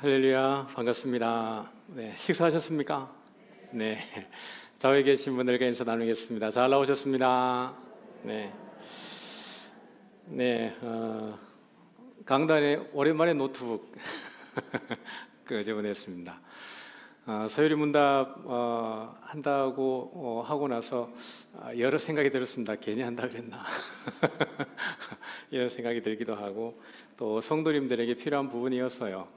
할렐루야, 반갑습니다. 네, 식사하셨습니까? 네, 좌우에 계신 분들과 인사 나누겠습니다. 잘 나오셨습니다. 네, 네, 강단에 오랜만에 노트북 제보냈습니다. 서유리 문답 한다고 하고 나서 여러 생각이 들었습니다. 괜히 한다 그랬나 이런 생각이 들기도 하고, 또 성도님들에게 필요한 부분이었어요.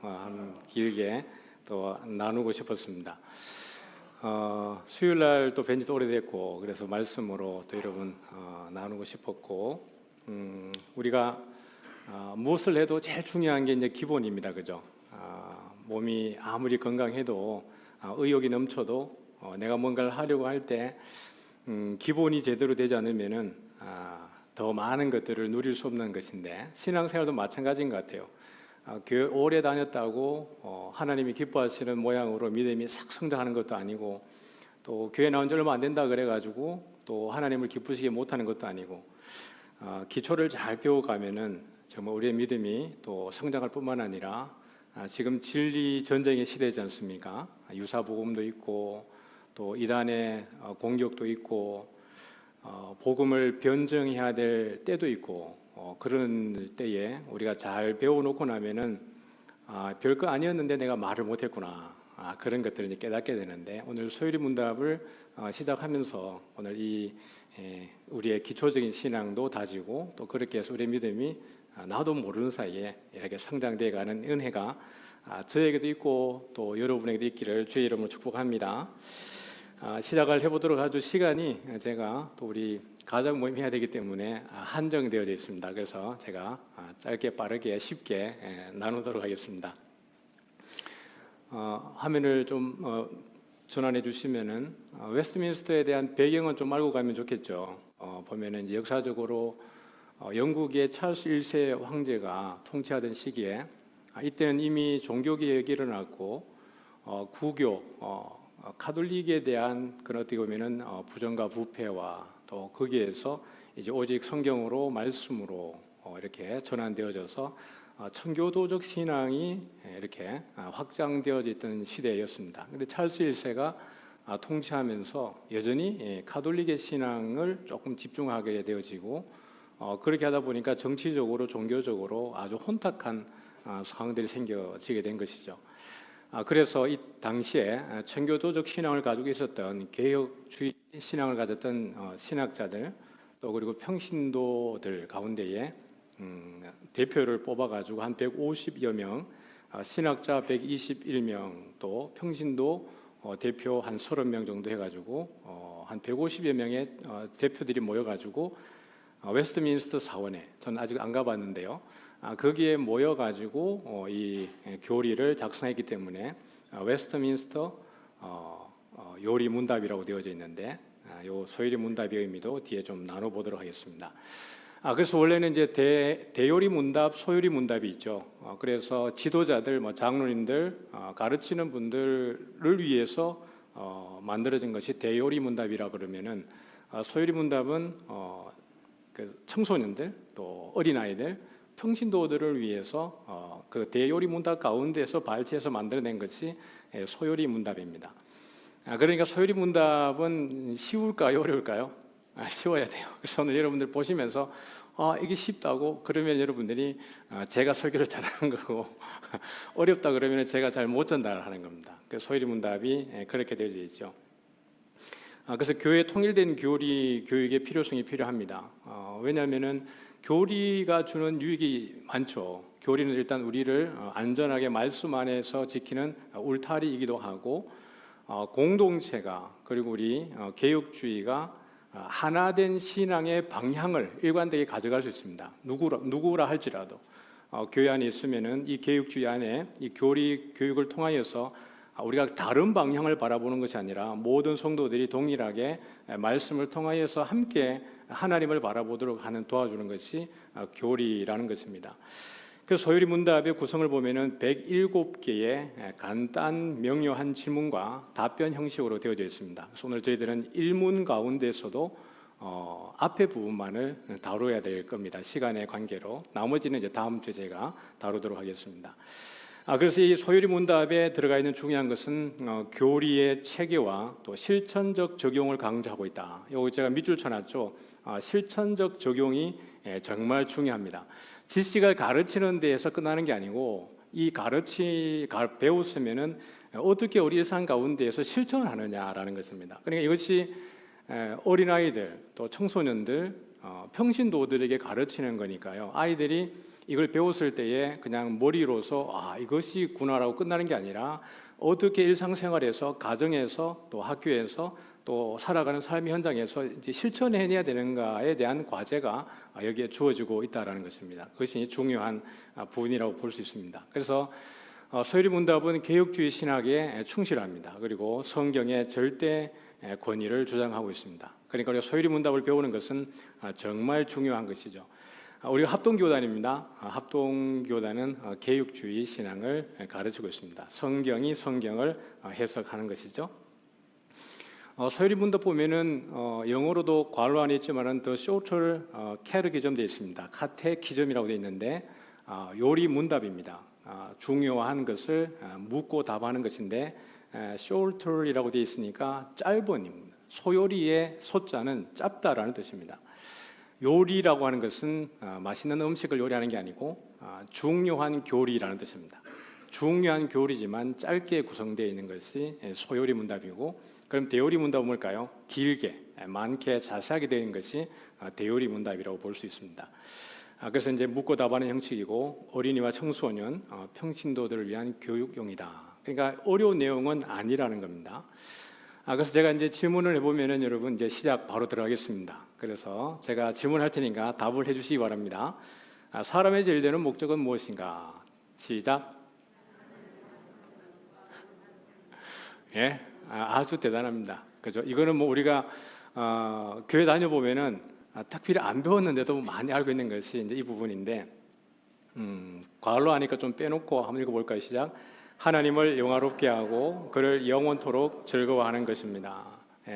길게 또 나누고 싶었습니다. 수요일날 또 뵌 지도 오래됐고, 그래서 말씀으로 또 여러분 나누고 싶었고, 우리가 무엇을 해도 제일 중요한 게 이제 기본입니다. 그죠? 몸이 아무리 건강해도 의욕이 넘쳐도 내가 뭔가를 하려고 할 때 기본이 제대로 되지 않으면은 더 많은 것들을 누릴 수 없는 것인데, 신앙생활도 마찬가지인 것 같아요. 교회 오래 다녔다고 하나님이 기뻐하시는 모양으로 믿음이 싹 성장하는 것도 아니고, 또 교회 나온 지 얼마 안 된다 그래가지고 또 하나님을 기쁘시게 못하는 것도 아니고, 기초를 잘 배워가면은 정말 우리의 믿음이 또 성장할 뿐만 아니라, 지금 진리 전쟁의 시대지 않습니까? 유사복음도 있고 또 이단의 공격도 있고, 복음을 변증해야 될 때도 있고, 그런 때에 우리가 잘 배워놓고 나면은 별거 아니었는데 내가 말을 못했구나, 그런 것들을 이제 깨닫게 되는데, 오늘 소유리 문답을 시작하면서 오늘 이 우리의 기초적인 신앙도 다지고, 또 그렇게 해서 우리의 믿음이 나도 모르는 사이에 이렇게 성장되어 가는 은혜가 저에게도 있고 또 여러분에게도 있기를 주의 이름으로 축복합니다. 시작을 해보도록 하죠. 시간이 제가 또 우리 가정 모임 해야 되기 때문에 한정되어져 있습니다. 그래서 제가 짧게 빠르게 쉽게 나누도록 하겠습니다. 화면을 좀 전환해 주시면은 웨스트민스터에 대한 배경은 좀 알고 가면 좋겠죠. 보면은 이제 역사적으로 영국의 찰스 1세 황제가 통치하던 시기에, 이때는 이미 종교개혁이 일어났고 구교, 카톨릭에 대한 그런 어떻게 보면은 부정과 부패와 또 거기에서 이제 오직 성경으로 말씀으로 이렇게 전환되어져서 청교도적 신앙이 이렇게 확장되어져 있던 시대였습니다. 근데 찰스 1세가 통치하면서 여전히 카톨릭의 신앙을 조금 집중하게 되어지고, 그렇게 하다 보니까 정치적으로 종교적으로 아주 혼탁한 상황들이 생겨지게 된 것이죠. 그래서 이 당시에 청교도적 신앙을 가지고 있었던 개혁주의 신앙을 가졌던 신학자들, 또 그리고 평신도들 가운데에 대표를 뽑아가지고 한 150여 명, 신학자 121명, 또 평신도 대표 한 30명 정도 해가지고 한 150여 명의 대표들이 모여가지고 웨스트민스터 사원에, 저는 아직 안 가봤는데요, 거기에 모여가지고 이 교리를 작성했기 때문에 웨스트민스터 요리 문답이라고 되어져 있는데, 요 소유리 문답의 의미도 뒤에 좀 나눠보도록 하겠습니다. 그래서 원래는 이제 대요리 문답, 소요리 문답이 있죠. 그래서 지도자들, 장로님들, 가르치는 분들을 위해서 만들어진 것이 대요리 문답이라 그러면은, 소요리 문답은 그 청소년들, 또 어린아이들, 평신도들을 위해서 그 대요리 문답 가운데서 발췌해서 만들어낸 것이 소요리 문답입니다. 그러니까 소요리 문답은 쉬울까요, 어려울까요? 쉬워야 돼요. 그래서 오늘 여러분들 보시면서 이게 쉽다고 그러면 여러분들이 제가 설교를 잘하는 거고, 어렵다 그러면 제가 잘 못 전달하는 겁니다. 그래서 소요리 문답이 그렇게 되어져 있죠. 그래서 교회 통일된 교리 교육의 필요성이 필요합니다. 왜냐하면은 교리가 주는 유익이 많죠. 교리는 일단 우리를 안전하게 말씀 안에서 지키는 울타리이기도 하고, 공동체가, 그리고 우리 개혁주의가 하나된 신앙의 방향을 일관되게 가져갈 수 있습니다. 누구라 할지라도 교회 안에 있으면은 이 개혁주의 안에 이 교리 교육을 통하여서 우리가 다른 방향을 바라보는 것이 아니라 모든 성도들이 동일하게 말씀을 통하여서 함께 하나님을 바라보도록 하는, 도와주는 것이 교리라는 것입니다. 그래서 소유리 문답의 구성을 보면은 107개의 간단 명료한 질문과 답변 형식으로 되어져 있습니다. 그래서 오늘 저희들은 1문 가운데서도 앞에 부분만을 다루어야 될 겁니다. 시간의 관계로. 나머지는 이제 다음 주에 제가 다루도록 하겠습니다. 그래서 이 소요리 문답에 들어가 있는 중요한 것은 교리의 체계와 또 실천적 적용을 강조하고 있다. 이거 제가 밑줄 쳐놨죠. 실천적 적용이 정말 중요합니다. 지식을 가르치는 데에서 끝나는 게 아니고 이 배웠으면은 어떻게 우리 일상 가운데에서 실천을 하느냐라는 것입니다. 그러니까 이것이 어린아이들 또 청소년들 평신도들에게 가르치는 거니까요. 아이들이 이걸 배웠을 때에 그냥 머리로서 이것이구나라고 끝나는 게 아니라 어떻게 일상생활에서 가정에서 또 학교에서 또 살아가는 삶의 현장에서 이제 실천해내야 되는가에 대한 과제가 여기에 주어지고 있다라는 것입니다. 그것이 중요한 부분이라고 볼 수 있습니다. 그래서 소요리 문답은 개혁주의 신학에 충실합니다. 그리고 성경의 절대 권위를 주장하고 있습니다. 그러니까 우리가 소요리 문답을 배우는 것은 정말 중요한 것이죠. 우리가 합동교단입니다. 합동교단은 개혁주의 신앙을 가르치고 있습니다. 성경이 성경을 해석하는 것이죠. 소요리 문답 보면은 영어로도 괄호 안에 있지만은 더 shorter catechism 되어 있습니다. 카테키즘이라고 되어 있는데 요리 문답입니다. 중요한 것을 묻고 답하는 것인데 shorter이라고 되어 있으니까 짧은입니다. 소요리의 소자는 짧다라는 뜻입니다. 요리라고 하는 것은 맛있는 음식을 요리하는 게 아니고 중요한 교리라는 뜻입니다. 중요한 교리지만 짧게 구성되어 있는 것이 소요리 문답이고, 그럼 대요리 문답은 뭘까요? 길게, 많게, 자세하게 되어 있는 것이 대요리 문답이라고 볼 수 있습니다. 그래서 이제 묻고 답하는 형식이고 어린이와 청소년, 평신도들을 위한 교육용이다. 그러니까 어려운 내용은 아니라는 겁니다. 그래서 제가 이제 질문을 해보면은 여러분 이제 시작 바로 들어가겠습니다. 그래서 제가 질문할 테니까 답을 해주시기 바랍니다. 사람의 제일 되는 목적은 무엇인가? 시작. 예, 아주 대단합니다. 그죠? 이거는 뭐 우리가 교회 다녀보면은 특별히 안 배웠는데도 많이 알고 있는 것이 이제 이 부분인데, 괄호 하니까 좀 빼놓고 한번 읽어볼까요? 시작. 하나님을 영화롭게 하고 그를 영원토록 즐거워하는 것입니다.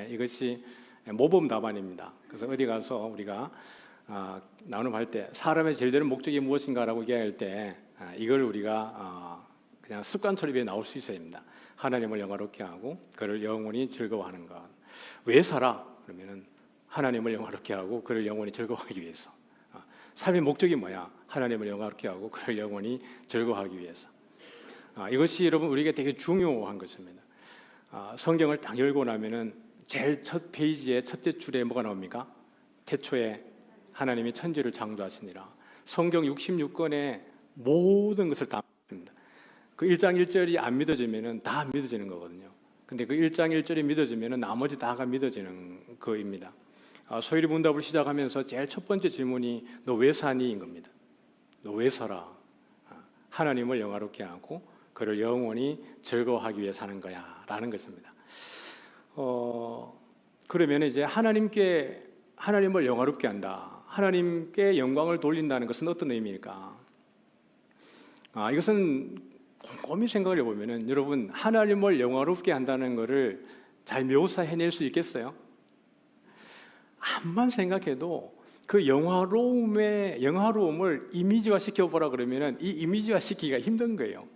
이것이 모범 답안입니다. 그래서 어디 가서 우리가 나눔할 때 사람의 제일 되는 목적이 무엇인가라고 얘기할 때 이걸 우리가 그냥 습관처럼 나올 수 있어야 됩니다. 하나님을 영화롭게 하고 그를 영원히 즐거워하는 것. 왜 살아? 그러면은 하나님을 영화롭게 하고 그를 영원히 즐거워하기 위해서. 삶의 목적이 뭐야? 하나님을 영화롭게 하고 그를 영원히 즐거워하기 위해서. 이것이 여러분 우리에게 되게 중요한 것입니다. 성경을 딱 열고 나면은 제일 첫 페이지의 첫째 줄에 뭐가 나옵니까? 태초에 하나님이 천지를 창조하시니라. 성경 66권의 모든 것을 다 믿습니다. 그 1장 1절이 안 믿어지면은 다 안 믿어지는 거거든요. 근데 그 1장 1절이 믿어지면은 나머지 다가 믿어지는 거입니다. 소요리 문답을 시작하면서 제일 첫 번째 질문이 너 왜 사니?인 겁니다. 너 왜 살아? 하나님을 영화롭게 하고 그를 영원히 즐거워하기 위해 사는 거야 라는 것입니다. 그러면 이제 하나님을 영화롭게 한다, 하나님께 영광을 돌린다는 것은 어떤 의미일까? 이것은 곰곰이 생각을 해보면은 여러분 하나님을 영화롭게 한다는 것을 잘 묘사해낼 수 있겠어요? 암만 생각해도 그 영화로움을 이미지화 시켜보라 그러면은 이 이미지화 시키기가 힘든 거예요.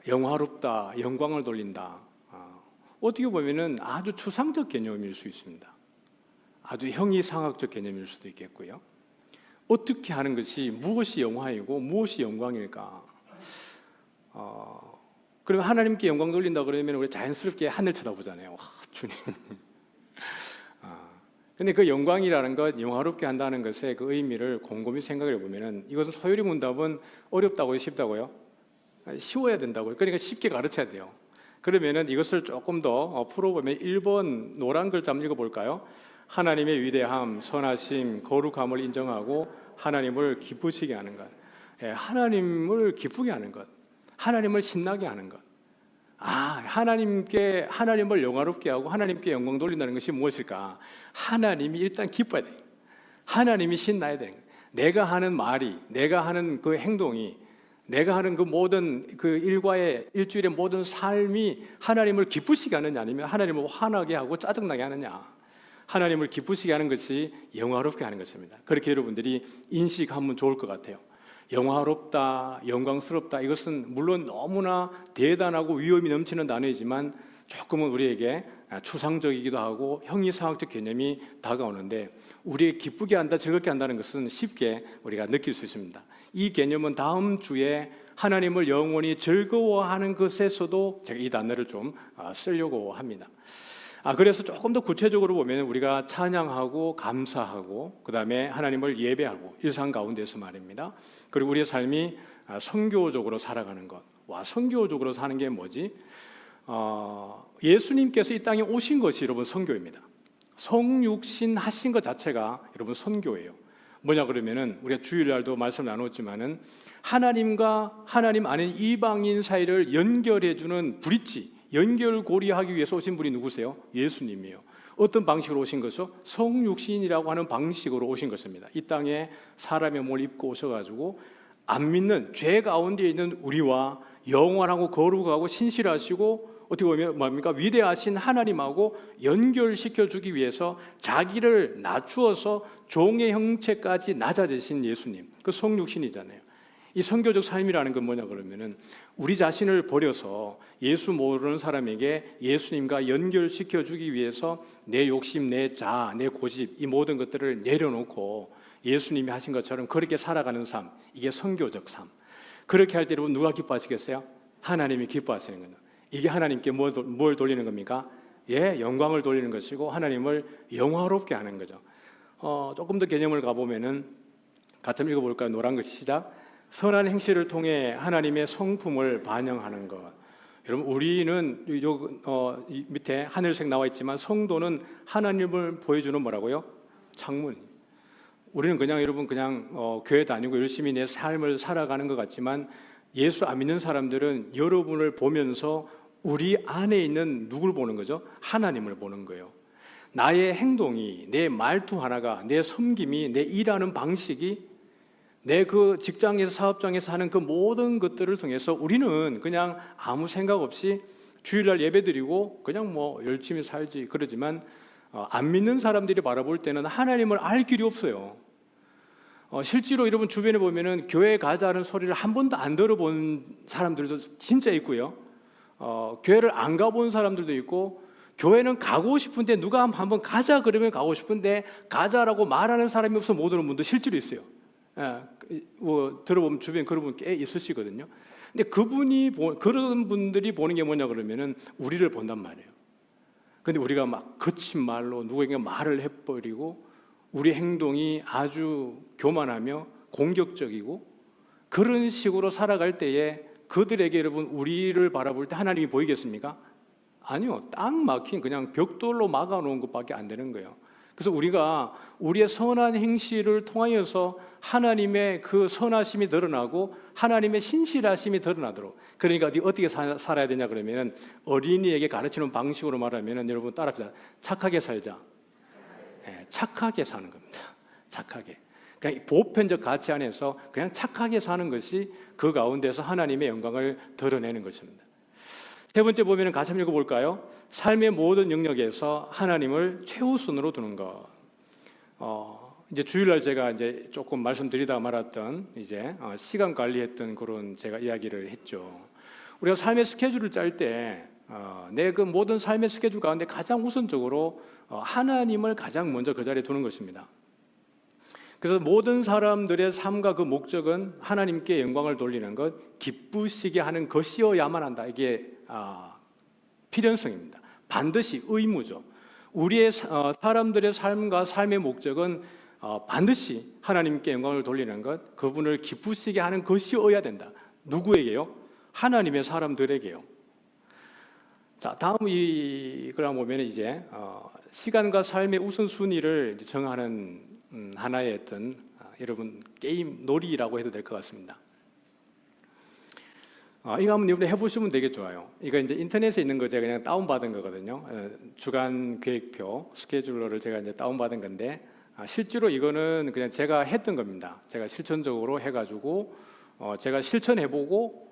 영화롭다, 영광을 돌린다. 어떻게 보면은 아주 추상적 개념일 수 있습니다. 아주 형이상학적 개념일 수도 있겠고요. 어떻게 하는 것이 무엇이 영화이고 무엇이 영광일까? 그럼 하나님께 영광 돌린다 그러면 우리 자연스럽게 하늘 쳐다보잖아요. 와, 주님. 근데 그 영광이라는 것, 영화롭게 한다는 것의 그 의미를 곰곰이 생각을 해보면은 이것은 소요리 문답은 어렵다고요, 쉽다고요? 쉬워야 된다고요. 그러니까 쉽게 가르쳐야 돼요. 그러면은 이것을 조금 더 풀어보면 1번 노란 글자 한번 읽어볼까요? 하나님의 위대함, 선하심, 거룩함을 인정하고 하나님을 기쁘시게 하는 것. 하나님을 기쁘게 하는 것, 하나님을 신나게 하는 것. 하나님을 영화롭게 하고 하나님께 영광 돌린다는 것이 무엇일까? 하나님이 일단 기뻐야 돼. 하나님이 신나야 돼. 내가 하는 말이, 내가 하는 그 행동이, 내가 하는 그 모든 그 일주일의 모든 삶이 하나님을 기쁘시게 하느냐, 아니면 하나님을 화나게 하고 짜증나게 하느냐. 하나님을 기쁘시게 하는 것이 영화롭게 하는 것입니다. 그렇게 여러분들이 인식하면 좋을 것 같아요. 영화롭다, 영광스럽다, 이것은 물론 너무나 대단하고 위험이 넘치는 단어이지만 조금은 우리에게 추상적이기도 하고 형이상학적 개념이 다가오는데, 우리에게 기쁘게 한다, 즐겁게 한다는 것은 쉽게 우리가 느낄 수 있습니다. 이 개념은 다음 주에 하나님을 영원히 즐거워하는 것에서도 제가 이 단어를 좀 쓰려고 합니다. 그래서 조금 더 구체적으로 보면 우리가 찬양하고 감사하고 그 다음에 하나님을 예배하고 일상 가운데서 말입니다. 그리고 우리의 삶이 선교적으로 살아가는 것. 선교적으로 사는 게 뭐지? 예수님께서 이 땅에 오신 것이 여러분 선교입니다. 성육신 하신 것 자체가 여러분 선교예요. 뭐냐 그러면은 우리가 주일날도 말씀 나눴지만은 하나님과 하나님 아닌 이방인 사이를 연결해주는 브릿지, 연결고리하기 위해서 오신 분이 누구세요? 예수님이에요. 어떤 방식으로 오신 것이요? 성육신이라고 하는 방식으로 오신 것입니다. 이 땅에 사람의 몸을 입고 오셔가지고 안 믿는 죄 가운데 있는 우리와 영원하고 거룩하고 신실하시고 어떻게 보면 뭡니까? 위대하신 하나님하고 연결시켜주기 위해서 자기를 낮추어서 종의 형체까지 낮아지신 예수님, 그 성육신이잖아요. 이 선교적 삶이라는 건 뭐냐 그러면은 우리 자신을 버려서 예수 모르는 사람에게 예수님과 연결시켜주기 위해서 내 욕심, 내 자아, 내 고집, 이 모든 것들을 내려놓고 예수님이 하신 것처럼 그렇게 살아가는 삶, 이게 선교적 삶. 그렇게 할 때 여러분 누가 기뻐하시겠어요? 하나님이 기뻐하시는 거예요. 이게 하나님께 뭘 돌리는 겁니까? 영광을 돌리는 것이고 하나님을 영화롭게 하는 거죠. 조금 더 개념을 가보면은 같이 한번 읽어볼까요? 노란 글 시작. 선한 행실을 통해 하나님의 성품을 반영하는 것. 여러분 우리는 이 밑에 하늘색 나와 있지만 성도는 하나님을 보여주는 뭐라고요? 창문. 우리는 그냥 여러분 교회 다니고 열심히 내 삶을 살아가는 것 같지만 예수 안 믿는 사람들은 여러분을 보면서 우리 안에 있는 누굴 보는 거죠? 하나님을 보는 거예요. 나의 행동이, 내 말투 하나가, 내 섬김이, 내 일하는 방식이, 내 그 직장에서 사업장에서 하는 그 모든 것들을 통해서 우리는 그냥 아무 생각 없이 주일날 예배드리고 그냥 열심히 살지 그러지만 안 믿는 사람들이 바라볼 때는 하나님을 알 길이 없어요. 실제로 여러분 주변에 보면은 교회 가자는 소리를 한 번도 안 들어본 사람들도 진짜 있고요. 교회를 안 가본 사람들도 있고, 교회는 가고 싶은데 누가 한번 가자 그러면 가고 싶은데 가자라고 말하는 사람이 없어 못 오는 분도 실제로 있어요. 들어보면 주변에 그런 분 꽤 있으시거든요. 근데 그런 분들이 보는 게 뭐냐 그러면은 우리를 본단 말이에요. 근데 우리가 막 거친 말로 누구에게 말을 해버리고 우리 행동이 아주 교만하며 공격적이고 그런 식으로 살아갈 때에 그들에게 여러분 우리를 바라볼 때 하나님이 보이겠습니까? 아니요. 딱 막힌 그냥 벽돌로 막아놓은 것밖에 안 되는 거예요. 그래서 우리가 우리의 선한 행실을 통하여서 하나님의 그 선하심이 드러나고 하나님의 신실하심이 드러나도록, 그러니까 어떻게 살아야 되냐 그러면 어린이에게 가르치는 방식으로 말하면 여러분 따라합시다. 착하게 살자. 착하게 사는 겁니다. 착하게. 그냥 보편적 가치 안에서 그냥 착하게 사는 것이 그 가운데서 하나님의 영광을 드러내는 것입니다. 세 번째 보면 같이 한번 읽어볼까요? 삶의 모든 영역에서 하나님을 최우선으로 두는 것. 이제 주일날 제가 이제 조금 말씀드리다 말았던 시간 관리했던 그런 제가 이야기를 했죠. 우리가 삶의 스케줄을 짤 때 내 그 모든 삶의 스케줄 가운데 가장 우선적으로 하나님을 가장 먼저 그 자리에 두는 것입니다. 그래서 모든 사람들의 삶과 그 목적은 하나님께 영광을 돌리는 것, 기쁘시게 하는 것이어야만 한다. 이게 필연성입니다. 반드시 의무죠. 우리의 사람들의 삶과 삶의 목적은 반드시 하나님께 영광을 돌리는 것, 그분을 기쁘시게 하는 것이어야 된다. 누구에게요? 하나님의 사람들에게요. 자, 다음 이걸 보면 이제 시간과 삶의 우선순위를 정하는 하나의 어떤 여러분 게임 놀이라고 해도 될 것 같습니다. 이거 한번 여러분 해보시면 되게 좋아요. 이거 이제 인터넷에 있는 거 제가 그냥 다운받은 거거든요. 주간 계획표 스케줄러를 제가 이제 다운받은 건데 실제로 이거는 그냥 제가 했던 겁니다. 제가 실천적으로 해가지고 제가 실천해보고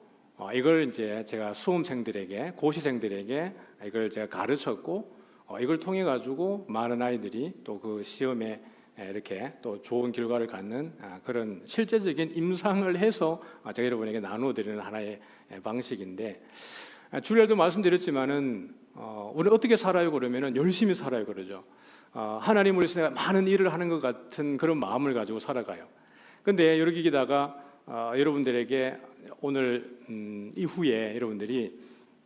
이걸 이제 제가 수험생들에게 고시생들에게 이걸 제가 가르쳤고 이걸 통해 가지고 많은 아이들이 또 그 시험에 이렇게 또 좋은 결과를 갖는 그런 실제적인 임상을 해서 제가 여러분에게 나누어 드리는 하나의 방식인데, 주일날도 말씀드렸지만은 우리는 어떻게 살아요 그러면은 열심히 살아요 그러죠. 하나님을 위해서 내가 많은 일을 하는 것 같은 그런 마음을 가지고 살아가요. 근데 여기다가 여러분들에게 오늘 이후에 여러분들이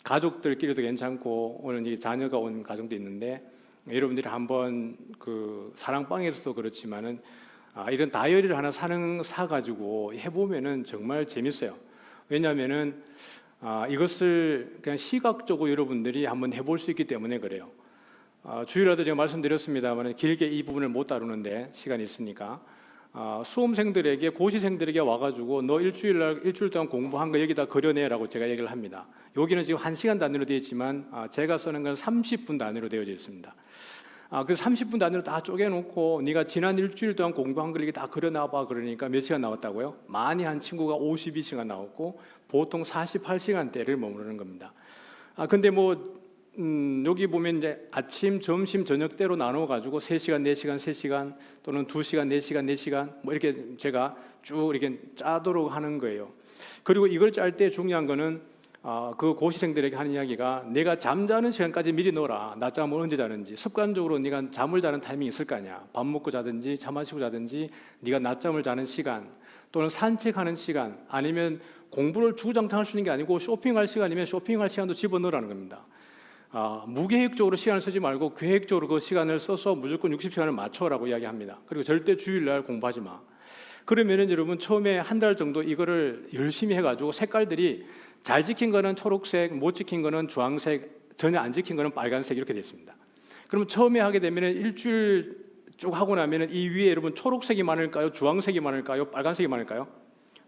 가족들끼리도 괜찮고 오늘 이제 자녀가 온 가정도 있는데, 여러분들이 한번 그 사랑방에서도 그렇지만은 이런 다이어리를 하나 사가지고 해보면은 정말 재밌어요. 왜냐하면은 이것을 그냥 시각적으로 여러분들이 한번 해볼 수 있기 때문에 그래요. 주일날도 제가 말씀드렸습니다만 길게 이 부분을 못 다루는데 시간이 있으니까 수험생들에게, 고시생들에게 와가지고 너 일주일 동안 공부한 거 여기다 그려내라고 제가 얘기를 합니다. 여기는 지금 1시간 단위로 되어 있지만 제가 쓰는 건 30분 단위로 되어져 있습니다. 그래서 30분 단위로 다 쪼개놓고 네가 지난 일주일 동안 공부한 걸 이렇게 다 그려놔봐 그러니까 몇 시간 나왔다고요? 많이 한 친구가 52시간 나왔고 보통 48시간대를 머무르는 겁니다. 근데 여기 보면 이제 아침, 점심, 저녁 때로 나눠 가지고 3시간, 4시간, 3시간 또는 2시간, 4시간, 4시간 뭐 이렇게 제가 쭉 이렇게 짜도록 하는 거예요. 그리고 이걸 짤 때 중요한 거는 그 고시생들에게 하는 이야기가, 내가 잠자는 시간까지 미리 넣어라. 낮잠을 언제 자는지. 습관적으로 네가 잠을 자는 타이밍이 있을 거 아니야. 밥 먹고 자든지 차 마시고 자든지 네가 낮잠을 자는 시간 또는 산책하는 시간, 아니면 공부를 주구장창 할 수 있는 게 아니고 쇼핑할 시간이면 쇼핑할 시간도 집어넣으라는 겁니다. 무계획적으로 시간을 쓰지 말고 계획적으로 그 시간을 써서 무조건 60시간을 맞춰라고 이야기합니다. 그리고 절대 주일날 공부하지 마. 그러면은 여러분 처음에 한 달 정도 이거를 열심히 해가지고 색깔들이 잘 지킨 거는 초록색, 못 지킨 거는 주황색, 전혀 안 지킨 거는 빨간색 이렇게 되어 있습니다. 그러면 처음에 하게 되면은 일주일 쭉 하고 나면은 이 위에 여러분 초록색이 많을까요? 주황색이 많을까요? 빨간색이 많을까요?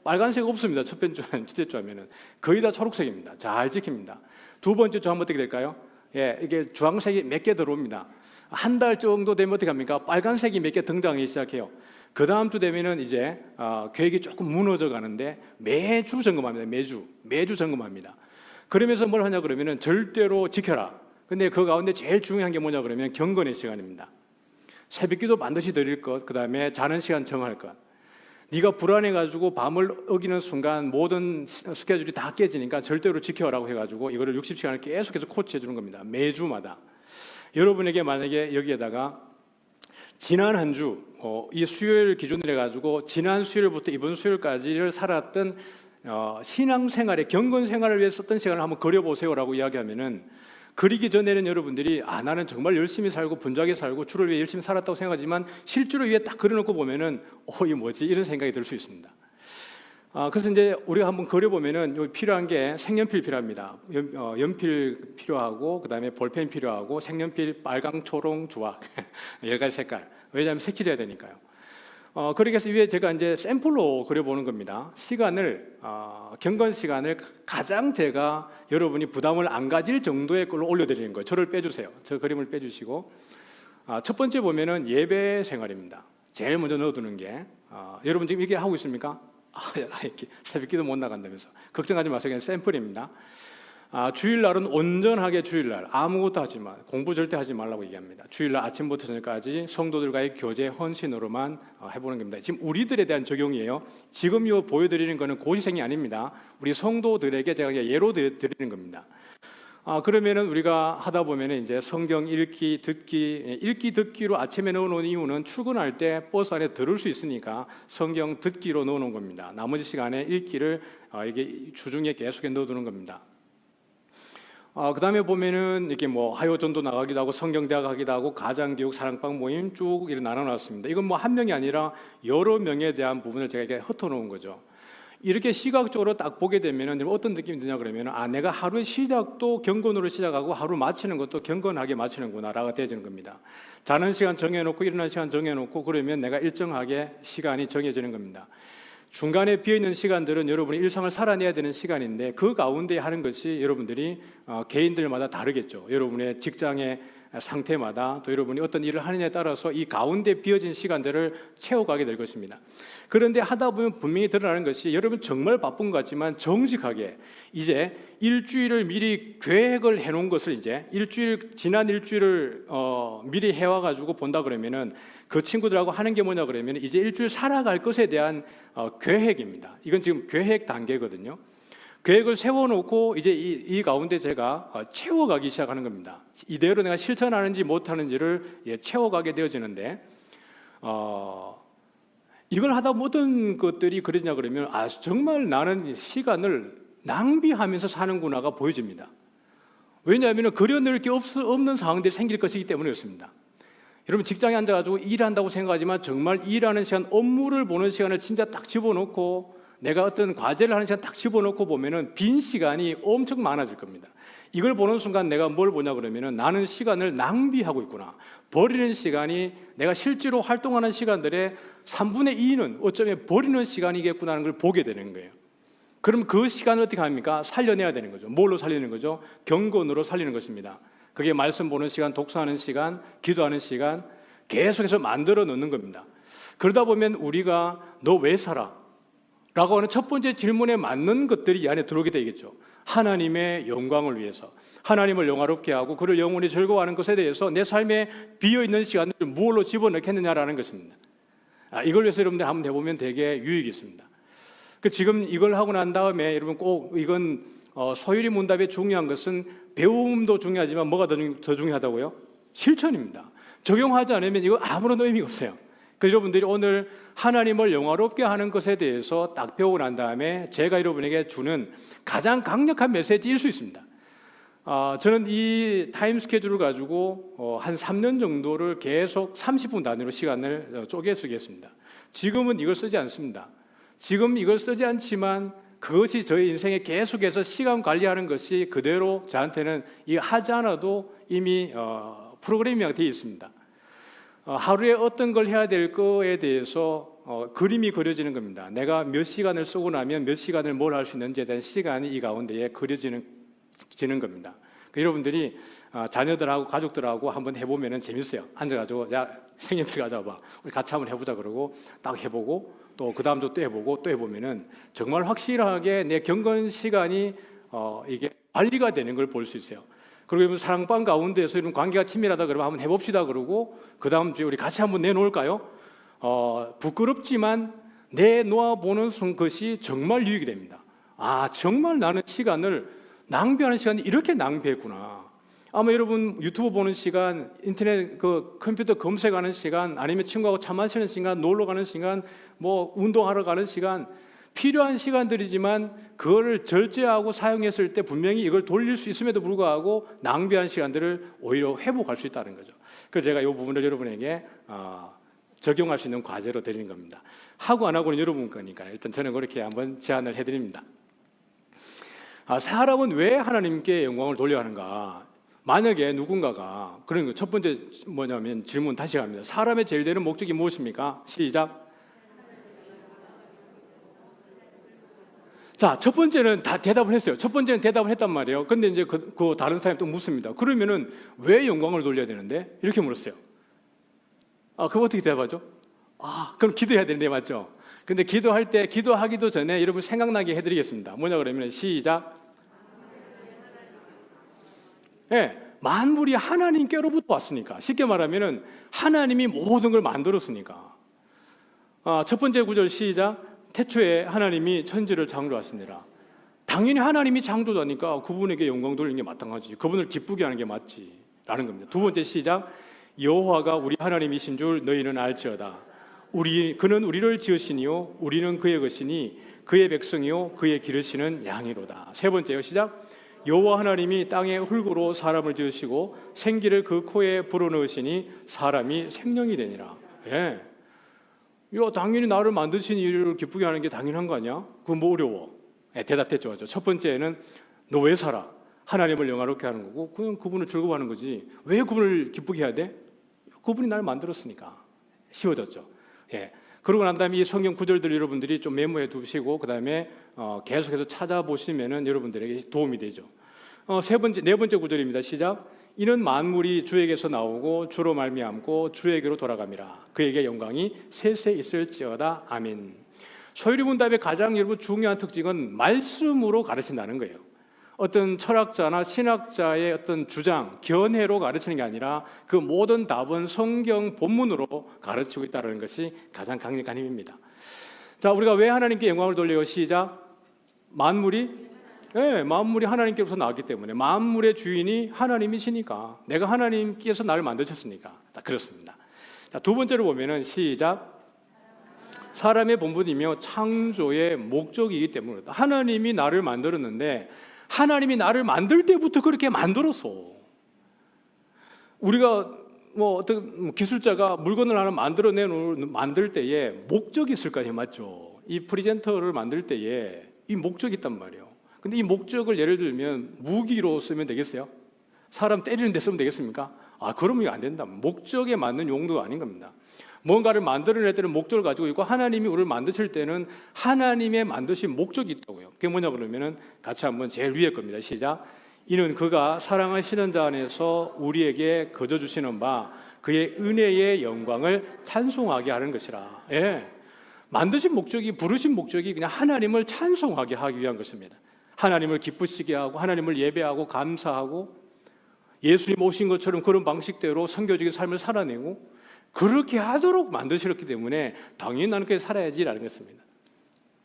빨간색 없습니다. 첫 번째 주, 첫째 주 하면은 거의 다 초록색입니다. 잘 지킵니다. 두 번째 주 하면 어떻게 될까요? 이게 주황색이 몇 개 들어옵니다. 한 달 정도 되면 어떻게 합니까? 빨간색이 몇 개 등장하기 시작해요. 그 다음 주 되면은 이제 계획이 조금 무너져 가는데 매주 점검합니다. 매주 점검합니다. 그러면서 뭘 하냐 그러면은 절대로 지켜라. 근데 그 가운데 제일 중요한 게 뭐냐 그러면 경건의 시간입니다. 새벽기도 반드시 드릴 것, 그 다음에 자는 시간 정할 것. 네가 불안해가지고 밤을 어기는 순간 모든 스케줄이 다 깨지니까 절대로 지켜라고 해가지고 이거를 60시간을 계속해서 코치해 주는 겁니다. 매주마다. 여러분에게 만약에 여기에다가 지난 한 주, 이 수요일 기준으로 해가지고 지난 수요일부터 이번 수요일까지를 살았던 신앙생활의 경건생활을 위해서 썼던 시간을 한번 그려보세요라고 이야기하면은, 그리기 전에는 여러분들이 나는 정말 열심히 살고 분주하게 살고 주를 위해 열심히 살았다고 생각하지만 실제로 위에 딱 그려놓고 보면은 이게 뭐지? 이런 생각이 들 수 있습니다. 그래서 이제 우리가 한번 그려보면은 여기 필요한 게 색연필 필요합니다. 연필 필요하고, 그 다음에 볼펜 필요하고, 색연필 빨강, 초록, 주황 10가지 색깔. 왜냐하면 색칠해야 되니까요. 그렇게 해서 위에 제가 이제 샘플로 그려보는 겁니다. 시간을 경건 시간을 가장 제가 여러분이 부담을 안 가질 정도의 걸로 올려드리는 거예요. 저를 빼주세요. 저 그림을 빼주시고, 첫 번째 보면은 예배 생활입니다. 제일 먼저 넣어두는 게 여러분 지금 이게 하고 있습니까? 이렇게 새벽기도 못 나간다면서 걱정하지 마세요. 그냥 샘플입니다. 주일날은 온전하게 주일날 아무것도 하지 마, 공부 절대 하지 말라고 얘기합니다. 주일날 아침부터 저녁까지 성도들과의 교제 헌신으로만 해보는 겁니다. 지금 우리들에 대한 적용이에요. 지금 요 보여드리는 거는 고시생이 아닙니다. 우리 성도들에게 제가 예로 드리는 겁니다. 그러면은 우리가 하다 보면은 이제 성경 읽기 듣기로 아침에 넣어놓은 이유는 출근할 때 버스 안에 들을 수 있으니까 성경 듣기로 넣어놓은 겁니다. 나머지 시간에 읽기를 이게 주중에 계속 넣어두는 겁니다. 그 다음에 보면은 이렇게 하요전도 나가기도 하고 성경대학 가기도 하고 가장교육 사랑방 모임 쭉 이렇게 나눠놨습니다. 이건 한 명이 아니라 여러 명에 대한 부분을 제가 이렇게 흩어놓은 거죠. 이렇게 시각적으로 딱 보게 되면은 어떤 느낌이 드냐 그러면은 내가 하루의 시작도 경건으로 시작하고 하루 마치는 것도 경건하게 마치는구나라고 되어지는 겁니다. 자는 시간 정해놓고 일어나는 시간 정해놓고 그러면 내가 일정하게 시간이 정해지는 겁니다. 중간에 비어있는 시간들은 여러분이 일상을 살아내야 되는 시간인데 그 가운데 하는 것이 여러분들이 개인들마다 다르겠죠. 여러분의 직장의 상태마다 또 여러분이 어떤 일을 하느냐에 따라서 이 가운데 비어진 시간들을 채워가게 될 것입니다. 그런데 하다 보면 분명히 드러나는 것이 여러분 정말 바쁜 것 같지만 정직하게 이제 일주일을 미리 계획을 해놓은 것을 이제 지난 일주일을 미리 해와가지고 본다 그러면은 그 친구들하고 하는 게 뭐냐 그러면 이제 일주일 살아갈 것에 대한 계획입니다. 이건 지금 계획 단계거든요. 계획을 세워놓고 이제 이 가운데 제가 채워가기 시작하는 겁니다. 이대로 내가 실천하는지 못하는지를 채워가게 되어지는데 이걸 하다 모든 것들이 그러냐 그러면 정말 나는 시간을 낭비하면서 사는구나가 보여집니다. 왜냐하면 그려낼 게 없는 상황들이 생길 것이기 때문에 그렇습니다. 여러분 직장에 앉아가지고 일한다고 생각하지만 정말 일하는 시간, 업무를 보는 시간을 진짜 딱 집어넣고 내가 어떤 과제를 하는 시간 딱 집어넣고 보면은 빈 시간이 엄청 많아질 겁니다. 이걸 보는 순간 내가 뭘 보냐 그러면은 나는 시간을 낭비하고 있구나. 버리는 시간이 내가 실제로 활동하는 시간들의 3분의 2는 어쩌면 버리는 시간이겠구나 하는 걸 보게 되는 거예요. 그럼 그 시간을 어떻게 합니까? 살려내야 되는 거죠. 뭘로 살리는 거죠? 경건으로 살리는 것입니다. 그게 말씀 보는 시간, 독서하는 시간, 기도하는 시간 계속해서 만들어 놓는 겁니다. 그러다 보면 우리가 너 왜 살아? 라고 하는 첫 번째 질문에 맞는 것들이 이 안에 들어오게 되겠죠. 하나님의 영광을 위해서 하나님을 영화롭게 하고 그를 영원히 즐거워하는 것에 대해서 내 삶에 비어있는 시간을 무엇로 집어넣겠느냐라는 것입니다. 이걸 위해서 여러분들 한번 해보면 되게 유익이 있습니다. 지금 이걸 하고 난 다음에 여러분 꼭 이건 소율이 문답에 중요한 것은 배움도 중요하지만 뭐가 더 중요하다고요? 실천입니다. 적용하지 않으면 이거 아무런 의미가 없어요. 그래서 여러분들이 오늘 하나님을 영화롭게 하는 것에 대해서 딱 배우고 난 다음에 제가 여러분에게 주는 가장 강력한 메시지일 수 있습니다. 저는 이 타임 스케줄을 가지고 한 3년 정도를 계속 30분 단위로 시간을 쪼개 쓰겠습니다. 지금은 이걸 쓰지 않습니다. 지금 이걸 쓰지 않지만 그것이 저의 인생에 계속해서 시간 관리하는 것이 그대로 저한테는 하지 않아도 이미 프로그래밍이 되어 있습니다. 하루에 어떤 걸 해야 될 거에 대해서 그림이 그려지는 겁니다. 내가 몇 시간을 쓰고 나면 몇 시간을 뭘 할 수 있는지에 대한 시간이 이 가운데에 그려지는 겁니다. 여러분들이 자녀들하고 가족들하고 한번 해보면 재밌어요. 앉아가지고 생님들 가져와봐, 우리 같이 한번 해보자 그러고 딱 해보고 또 그 다음 주 또 해보고 또 해보면은 정말 확실하게 내 경건 시간이 이게 관리가 되는 걸 볼 수 있어요. 그리고 여러분 사랑방 가운데서 이런 관계가 친밀하다 그러면 한번 해봅시다 그러고 그 다음 주에 우리 같이 한번 내놓을까요? 부끄럽지만 내놓아보는 것이 정말 유익이 됩니다. 정말 나는 시간을 낭비하는 시간이 이렇게 낭비했구나. 아마 여러분 유튜브 보는 시간, 인터넷 컴퓨터 검색하는 시간, 아니면 친구하고 차 마시는 시간, 놀러 가는 시간, 뭐 운동하러 가는 시간, 필요한 시간들이지만 그거를 절제하고 사용했을 때 분명히 이걸 돌릴 수 있음에도 불구하고 낭비한 시간들을 오히려 회복할 수 있다는 거죠. 그래서 제가 이 부분을 여러분에게 적용할 수 있는 과제로 드리는 겁니다. 하고 안 하고는 여러분 거니까 일단 저는 그렇게 한번 제안을 해드립니다. 사람은 왜 하나님께 영광을 돌려하는가? 만약에 누군가가 그런 거 첫 번째 뭐냐면 질문 다시 합니다. 사람의 제일 되는 목적이 무엇입니까? 시작. 자, 첫 번째는 다 대답을 했어요. 첫 번째는 대답을 했단 말이에요. 근데 이제 그 다른 사람이 또 묻습니다. 그러면은 왜 영광을 돌려야 되는데? 이렇게 물었어요. 그거 어떻게 대답하죠? 그럼 기도해야 되는데 맞죠? 근데 기도할 때 기도하기도 전에 여러분 생각나게 해드리겠습니다. 뭐냐 그러면 시작. 네, 만물이 하나님께로부터 왔으니까 쉽게 말하면은 하나님이 모든 걸 만들었으니까. 첫 번째 구절 시작. 태초에 하나님이 천지를 창조하시니라. 당연히 하나님이 창조자니까 그분에게 영광 돌리는 게 마땅하지. 그분을 기쁘게 하는 게 맞지 라는 겁니다. 두 번째 시작. 여호와가 우리 하나님이신 줄 너희는 알지어다. 그는 우리를 지으시니요 우리는 그의 것이니 그의 백성이요 그의 기르시는 양이로다. 세 번째요 시작. 여호와 하나님이 땅의 흙으로 사람을 지으시고 생기를 그 코에 불어넣으시니 사람이 생명이 되니라. 당연히 나를 만드신 이를 기쁘게 하는 게 당연한 거 아니야? 그거 뭐 어려워? 대답했죠. 첫 번째는 너 왜 살아? 하나님을 영화롭게 하는 거고 그냥 그분을 즐거워하는 거지. 왜 그분을 기쁘게 해야 돼? 그분이 나를 만들었으니까. 쉬워졌죠. 그러고 난 다음에 이 성경 구절들 여러분들이 좀 메모해 두시고 그 다음에 계속해서 찾아보시면은 여러분들에게 도움이 되죠. 네 번째 구절입니다. 시작. 이는 만물이 주에게서 나오고 주로 말미암고 주에게로 돌아감이라. 그에게 영광이 세세 있을지어다. 아멘. 소요리 문답의 가장 여러분 중요한 특징은 말씀으로 가르친다는 거예요. 어떤 철학자나 신학자의 어떤 주장, 견해로 가르치는 게 아니라 그 모든 답은 성경 본문으로 가르치고 있다는 것이 가장 강력한 힘입니다. 자, 우리가 왜 하나님께 영광을 돌려요? 시작. 만물이 하나님께로부터 나왔기 때문에, 만물의 주인이 하나님이시니까, 내가 하나님께서 나를 만드셨으니까 그렇습니다. 자, 두 번째로 보면은 시작. 사람의 본분이며 창조의 목적이기 때문에, 하나님이 나를 만들었는데 하나님이 나를 만들 때부터 그렇게 만들었어. 우리가 어떤 기술자가 물건을 하나 만들 때에 목적이 있을 거 아니에요, 맞죠? 이 프리젠터를 만들 때에 이 목적이 있단 말이에요. 근데 이 목적을 예를 들면 무기로 쓰면 되겠어요? 사람 때리는 데 쓰면 되겠습니까? 그러면 이거 안 된다. 목적에 맞는 용도가 아닌 겁니다. 뭔가를 만들어낼 때는 목적을 가지고 있고, 하나님이 우리를 만드실 때는 하나님의 만드신 목적이 있다고요. 그게 뭐냐 그러면은 같이 한번 제일 위에 겁니다. 시작. 이는 그가 사랑하시는 자 안에서 우리에게 거저 주시는 바 그의 은혜의 영광을 찬송하게 하는 것이라. 만드신 목적이, 부르신 목적이 그냥 하나님을 찬송하게 하기 위한 것입니다. 하나님을 기쁘시게 하고, 하나님을 예배하고 감사하고, 예수님 오신 것처럼 그런 방식대로 선교적인 삶을 살아내고, 그렇게 하도록 만드셨기 때문에 당연히 나는 그렇게 살아야지라는 것입니다.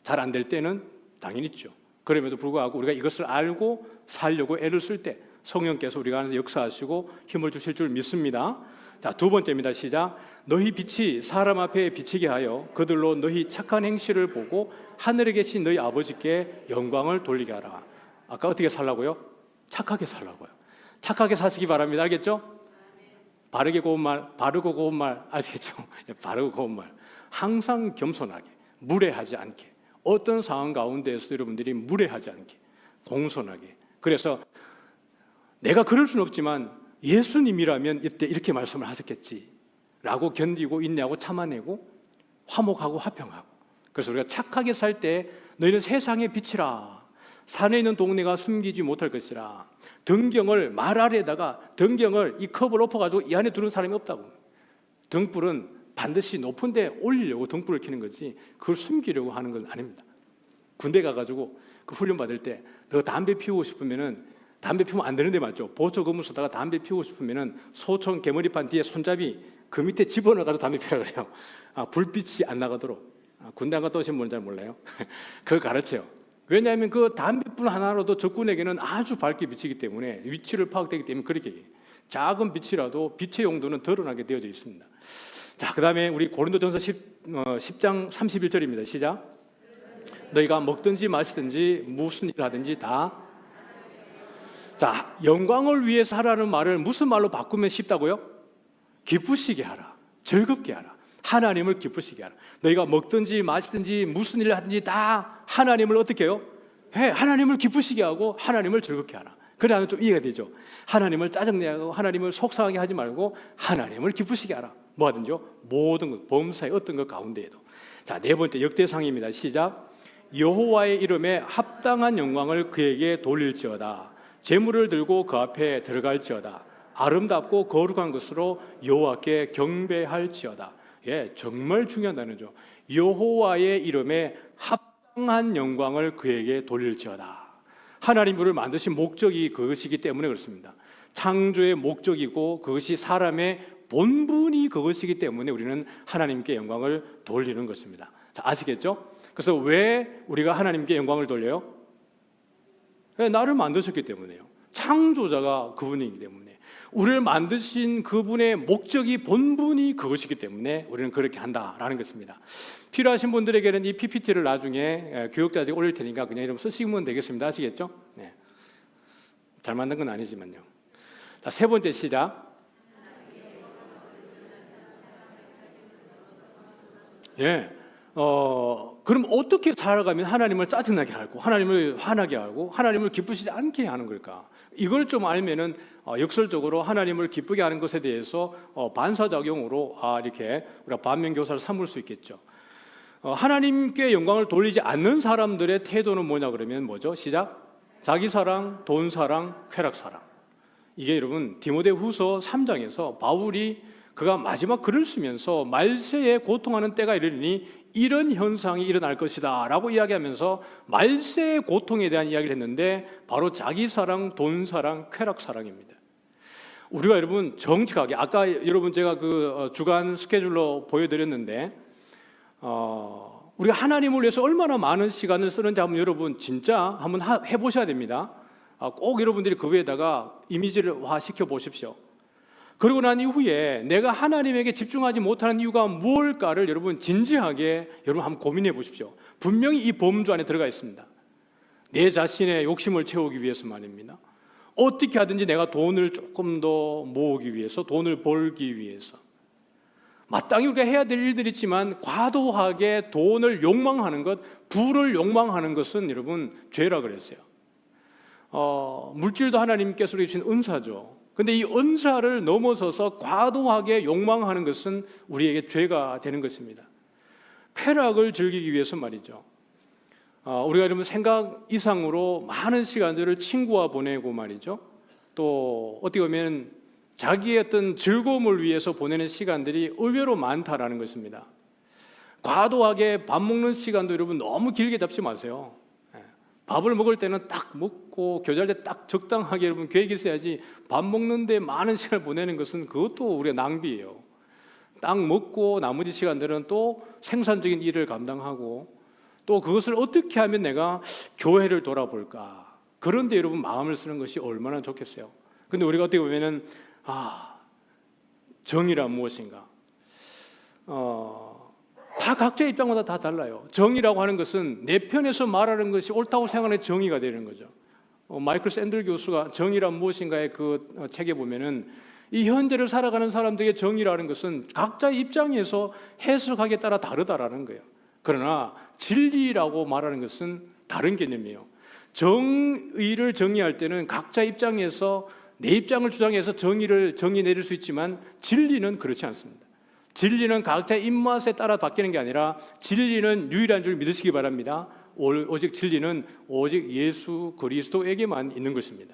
잘 안 될 때는 당연히 있죠. 그럼에도 불구하고 우리가 이것을 알고 살려고 애를 쓸 때 성령께서 우리가 안에서 역사하시고 힘을 주실 줄 믿습니다. 자, 두 번째입니다. 시작. 너희 빛이 사람 앞에 비치게 하여 그들로 너희 착한 행실을 보고 하늘에 계신 너희 아버지께 영광을 돌리게 하라. 아까 어떻게 살라고요? 착하게 살라고요. 착하게 사시기 바랍니다. 알겠죠? 바르고 고운 말 아시겠죠? 바르고 고운 말. 항상 겸손하게, 무례하지 않게, 어떤 상황 가운데에서도 여러분들이 무례하지 않게, 공손하게. 그래서 내가 그럴 수는 없지만 예수님이라면 이때 이렇게 말씀을 하셨겠지 라고 견디고 인내하고 참아내고 화목하고 화평하고. 그래서 우리가 착하게 살 때 너희는 세상의 빛이라. 산에 있는 동네가 숨기지 못할 것이라. 등경을 말 아래에다가 등경을 이 컵을 엎어가지고 이 안에 두는 사람이 없다고. 등불은 반드시 높은 데 올리려고 등불을 켜는 거지 그걸 숨기려고 하는 건 아닙니다. 군대 가가지고 그 훈련 받을 때 너 담배 피우고 싶으면은, 담배 피우면 안 되는데 맞죠? 보초 근무 쓰다가 담배 피우고 싶으면은 소총 개머리판 뒤에 손잡이 그 밑에 집어넣어가지고 담배 피우라 그래요. 불빛이 안 나가도록. 군대 안 갔다 오신 분은 잘 몰라요. 그거 가르쳐요. 왜냐하면 그 담배불 하나로도 적군에게는 아주 밝게 비치기 때문에, 위치를 파악되기 때문에 그렇게 얘기해요. 작은 빛이라도 빛의 용도는 드러나게 되어져 있습니다. 자, 그 다음에 우리 고린도전서 10장 31절입니다. 시작. 너희가 먹든지 마시든지 무슨 일을 하든지 다. 자, 영광을 위해서 하라는 말을 무슨 말로 바꾸면 쉽다고요? 기쁘시게 하라, 즐겁게 하라, 하나님을 기쁘시게 하라. 너희가 먹든지 마시든지 무슨 일을 하든지 다 하나님을 어떻게 해요? 하나님을 기쁘시게 하고 하나님을 즐겁게 하라. 그래야 좀 이해가 되죠. 하나님을 짜증내게 하고 하나님을 속상하게 하지 말고 하나님을 기쁘시게 하라. 뭐 하든지요? 모든 것, 범사의 어떤 것 가운데에도. 자, 네 번째 역대상입니다. 시작. 여호와의 이름에 합당한 영광을 그에게 돌릴지어다. 제물을 들고 그 앞에 들어갈지어다. 아름답고 거룩한 것으로 여호와께 경배할지어다. 정말 중요한 단어죠. 여호와의 이름에 합당한 영광을 그에게 돌릴지어다. 하나님 우리를 만드신 목적이 그것이기 때문에 그렇습니다. 창조의 목적이고 그것이 사람의 본분이 그것이기 때문에 우리는 하나님께 영광을 돌리는 것입니다. 자, 아시겠죠? 그래서 왜 우리가 하나님께 영광을 돌려요? 나를 만드셨기 때문에요. 창조자가 그분이기 때문에, 우리를 만드신 그분의 목적이, 본분이 그것이기 때문에 우리는 그렇게 한다라는 것입니다. 필요하신 분들에게는 이 PPT를 나중에 교육자들이 올릴 테니까 그냥 이름 쓰시면 되겠습니다. 아시겠죠? 네. 잘 만든 건 아니지만요. 자, 세 번째 시작. 그럼 어떻게 살아가면 하나님을 짜증나게 하고 하나님을 화나게 하고 하나님을 기쁘시지 않게 하는 걸까? 이걸 좀 알면은 역설적으로 하나님을 기쁘게 하는 것에 대해서 반사작용으로 이렇게 우리가 반면교사를 삼을 수 있겠죠. 하나님께 영광을 돌리지 않는 사람들의 태도는 뭐냐 그러면 뭐죠? 시작. 자기 사랑, 돈 사랑, 쾌락 사랑. 이게 여러분 디모데후서 3장에서 바울이 그가 마지막 글을 쓰면서 말세에 고통하는 때가 이르리니 이런 현상이 일어날 것이다 라고 이야기하면서 말세의 고통에 대한 이야기를 했는데 바로 자기 사랑, 돈 사랑, 쾌락 사랑입니다. 우리가 여러분 정직하게 아까 여러분 제가 그 주간 스케줄로 보여드렸는데 우리가 하나님을 위해서 얼마나 많은 시간을 쓰는지 한번 여러분 진짜 한번 해보셔야 됩니다. 꼭 여러분들이 그 위에다가 이미지화 시켜 보십시오. 그러고 난 이후에 내가 하나님에게 집중하지 못하는 이유가 무엇일까를 여러분 진지하게 여러분 한번 고민해 보십시오. 분명히 이 범주 안에 들어가 있습니다. 내 자신의 욕심을 채우기 위해서 말입니다. 어떻게 하든지 내가 돈을 조금 더 모으기 위해서, 돈을 벌기 위해서. 마땅히 우리가 해야 될 일들이 있지만 과도하게 돈을 욕망하는 것, 부를 욕망하는 것은 여러분 죄라 그랬어요. 물질도 하나님께서 주신 은사죠. 근데 이 은사를 넘어서서 과도하게 욕망하는 것은 우리에게 죄가 되는 것입니다. 쾌락을 즐기기 위해서 말이죠. 우리가 여러분 생각 이상으로 많은 시간들을 친구와 보내고 말이죠. 또 어떻게 보면 자기의 어떤 즐거움을 위해서 보내는 시간들이 의외로 많다라는 것입니다. 과도하게 밥 먹는 시간도 여러분 너무 길게 잡지 마세요. 밥을 먹을 때는 딱 먹고 교제할 때 딱 적당하게 여러분 계획이 있어야지 밥 먹는데 많은 시간을 보내는 것은 그것도 우리가 낭비예요. 딱 먹고 나머지 시간들은 또 생산적인 일을 감당하고 또 그것을 어떻게 하면 내가 교회를 돌아볼까. 그런데 여러분 마음을 쓰는 것이 얼마나 좋겠어요. 근데 우리가 어떻게 보면은 정의란 무엇인가? 다 각자의 입장마다 다 달라요. 정의라고 하는 것은 내 편에서 말하는 것이 옳다고 생각하는 정의가 되는 거죠. 마이클 샌들 교수가 정의란 무엇인가의 그 책에 보면은 이 현재를 살아가는 사람들의 정의라는 것은 각자의 입장에서 해석하기에 따라 다르다라는 거예요. 그러나 진리라고 말하는 것은 다른 개념이에요. 정의를 정의할 때는 각자 입장에서 내 입장을 주장해서 정의 내릴 수 있지만 진리는 그렇지 않습니다. 진리는 각자의 입맛에 따라 바뀌는 게 아니라 진리는 유일한 줄 믿으시기 바랍니다. 오직 진리는 오직 예수 그리스도에게만 있는 것입니다.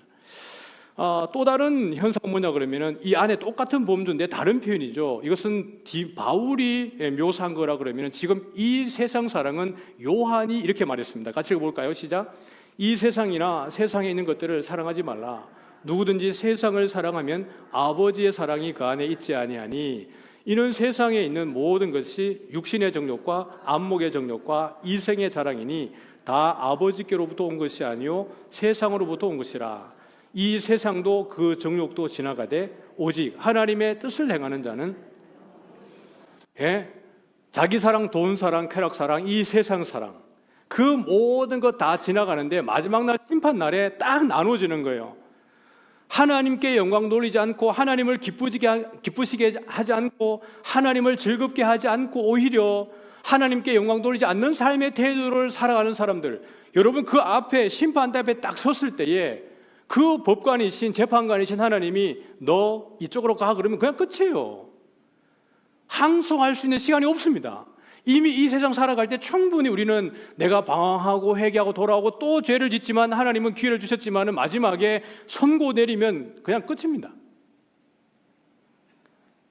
또 다른 현상은 뭐냐 그러면은 이 안에 똑같은 범주인데 다른 표현이죠. 이것은 바울이 묘사한 거라 그러면은 지금 이 세상 사랑은 요한이 이렇게 말했습니다. 같이 읽어볼까요? 시작. 이 세상이나 세상에 있는 것들을 사랑하지 말라. 누구든지 세상을 사랑하면 아버지의 사랑이 그 안에 있지 아니하니 이는 세상에 있는 모든 것이 육신의 정욕과 안목의 정욕과 이생의 자랑이니 다 아버지께로부터 온 것이 아니요 세상으로부터 온 것이라. 이 세상도 그 정욕도 지나가되 오직 하나님의 뜻을 행하는 자는 자기 사랑, 돈 사랑, 쾌락 사랑, 이 세상 사랑 그 모든 것 다 지나가는데 마지막 날 심판 날에 딱 나눠지는 거예요. 하나님께 영광 돌리지 않고 하나님을 기쁘시게 하지 않고 하나님을 즐겁게 하지 않고 오히려 하나님께 영광 돌리지 않는 삶의 태도를 살아가는 사람들, 여러분 그 앞에 심판대 앞에 딱 섰을 때에 그 법관이신 재판관이신 하나님이 너 이쪽으로 가 그러면 그냥 끝이에요. 항소할 수 있는 시간이 없습니다. 이미 이 세상 살아갈 때 충분히 우리는 내가 방황하고 회개하고 돌아오고 또 죄를 짓지만 하나님은 기회를 주셨지만 마지막에 선고 내리면 그냥 끝입니다.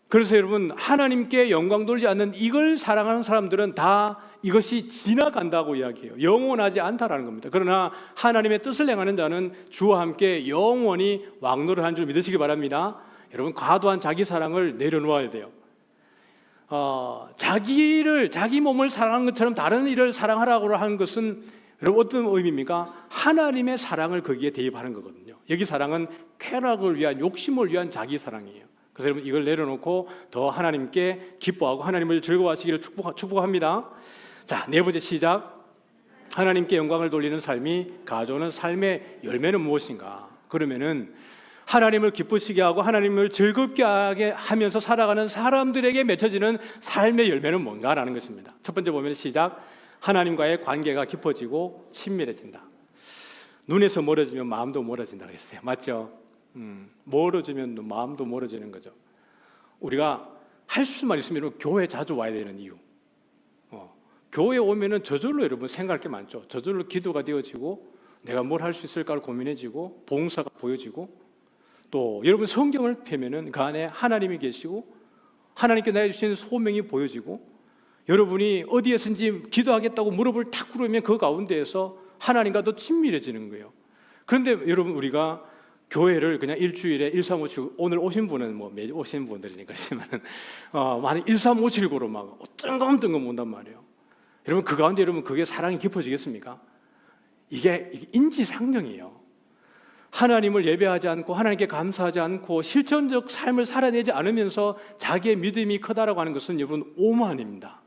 그래서 여러분 하나님께 영광 돌리지 않는 이걸 사랑하는 사람들은 다 이것이 지나간다고 이야기해요. 영원하지 않다라는 겁니다. 그러나 하나님의 뜻을 행하는 자는 주와 함께 영원히 왕노를 하는 줄 믿으시기 바랍니다. 여러분 과도한 자기 사랑을 내려놓아야 돼요. 자기 몸을 사랑하는 것처럼 다른 일을 사랑하라고 하는 것은 여러분 어떤 의미입니까? 하나님의 사랑을 거기에 대입하는 거거든요. 여기 사랑은 쾌락을 위한 욕심을 위한 자기 사랑이에요. 그래서 여러분 이걸 내려놓고 더 하나님께 기뻐하고 하나님을 즐거워하시기를 축복합니다. 자, 네 번째 시작. 하나님께 영광을 돌리는 삶이 가져오는 삶의 열매는 무엇인가? 그러면은 하나님을 기쁘시게 하고 하나님을 즐겁게 하게 하면서 살아가는 사람들에게 맺혀지는 삶의 열매는 뭔가라는 것입니다. 첫 번째 보면 시작. 하나님과의 관계가 깊어지고 친밀해진다. 눈에서 멀어지면 마음도 멀어진다 그랬어요. 맞죠? 멀어지면 마음도 멀어지는 거죠. 우리가 할 수만 있으면 교회 자주 와야 되는 이유. 교회 오면은 저절로 여러분 생각할 게 많죠. 저절로 기도가 되어지고 내가 뭘 할 수 있을까를 고민해지고 봉사가 보여지고 또 여러분 성경을 펴면은 그 안에 하나님이 계시고 하나님께 내주신 소명이 보여지고 여러분이 어디에선지 기도하겠다고 무릎을 탁 꿇으면 그 가운데에서 하나님과 더 친밀해지는 거예요. 그런데 여러분 우리가 교회를 그냥 일주일에 1357 오늘 오신 분은 뭐 매주 오시는 분들이니까 그렇지만은 많이 1357고로 막 뜬금뜬금 온단 말이에요. 여러분 그 가운데 여러분 그게 사랑이 깊어지겠습니까? 이게 인지상정이에요. 하나님을 예배하지 않고 하나님께 감사하지 않고 실천적 삶을 살아내지 않으면서 자기의 믿음이 크다라고 하는 것은 여러분 오만입니다.